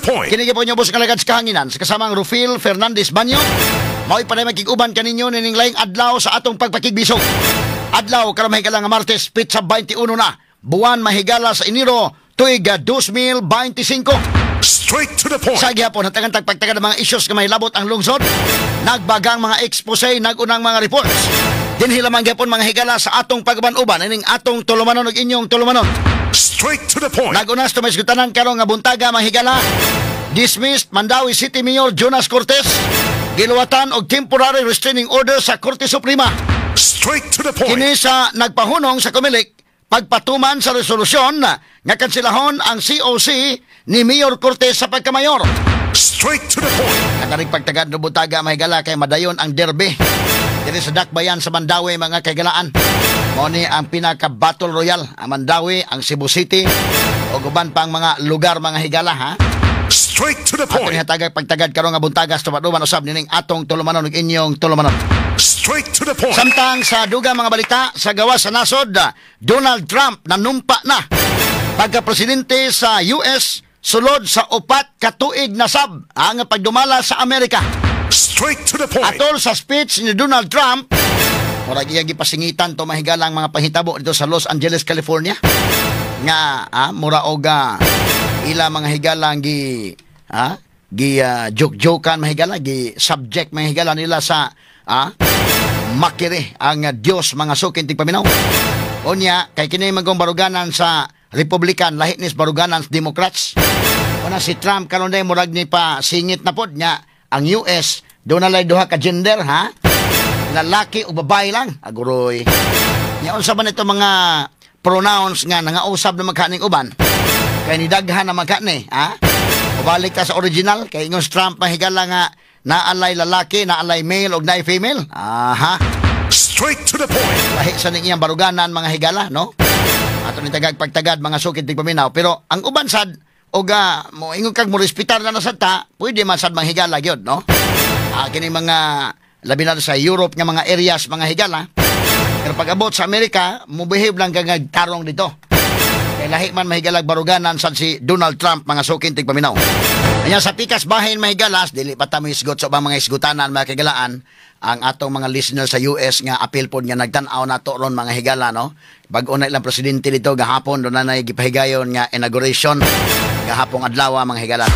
point. Kini po niyo boss kalagad sa kahanginan sa kasamang Rufil Fernandez Banyo. Mao'y panay makig-uban kaninyo nining laing adlaw sa atong pagpakigbisog. Adlaw karon mahigala nga Martes, Pitsa 21 na. Buwan mahigala sa Enero tuig 2025. Straight to the point. Sa gihapon hatagan tagpagtagad ng mga issues nga mahilabot ang lungsod. Nagbagang mga expose, nagunang mga reports. Dinhi lamang gyapon mga higala sa atong pagban-uban ining atong tulumanon ug inyong tulumanon. Straight to the point. Nagunas to may sugutanan karon nga buntaga mga higala. Dismissed Mandawi City Mayor Jonas Cortez. Giluwatan og temporary restraining order sa Korte Suprema. Straight to the point. Kini sa nagpahunong sa Comelec pagpatuman sa resolusyon nga kansilahon ang COC ni Mayor Cortez sa pagkamayor. Straight to the point. Nakaring pagtagad no butaga mahigala kay madayon ang derby. Diri sa Dakbayan sa Mandawi mga kagalaan. Mao ni ang pinaka Battle Royale, ang Mandawi, ang Cebu City o guban pang mga lugar mga higala ha. Straight to the Ato point. ni hatagag pagtagad karon nga buntagas tumaduman usab nining atong tulumanon ug inyong tulumanon. Straight to the point. Samtang sa dugang mga balita sa gawas sa nasod, Donald Trump nanumpa na pagka-presidente sa US sulod sa 4 ka tuig na sab ang pagdumala sa Amerika. Straight to the point. Atol sa speech ni Donald Trump, murag iya gipasingitan to mahigalang mga pahitabo dito sa Los Angeles, California. Nga mura og ila mga higalang joke-jokean mahigala, gi subject mahigala nila sa makiri ang Dios mga sukin tig paminaw. Unya kay kini magong baruganan sa Republican, lahi nis baruganan sa Democrats. Una si Trump karon day murag ni pa singit na pod nya ang US do na lay duha ka gender ha. Lalaki o babae lang. Aguroy. Nya unsa man ito mga pronouns nga nangausab na magkaning uban. Kay ni daghan na magkani ha. Balik ka sa original kay ingos Trump mahigala nga naalay lalaki, naalay male o naay female. Aha. Straight to the point. Lahi sa ning iyang baruganan mga higala, no? Ato ni tagag pagtagad mga sukid tig paminaw, pero ang uban sad oga mo ingon kag mo respetar na sad ta, pwede man sad mga higala gyud, no? Kini mga labi na sa Europe nga mga areas mga higala. Pero pag abot sa Amerika, mo behave lang kag tarong dito. Kay lahi man mahigalag baruganan sad si Donald Trump mga sukin tig paminaw. Anya sa pikas bahin mahigalas dili pa ta isgot sa mga isgutanan mga kagalaan ang atong mga listeners sa US nga apil pod nga nagtan-aw nato ron mga higala, no. Bag-o na ilang presidente dito gahapon do na nay gipahigayon nga inauguration gahapong adlaw mga higala.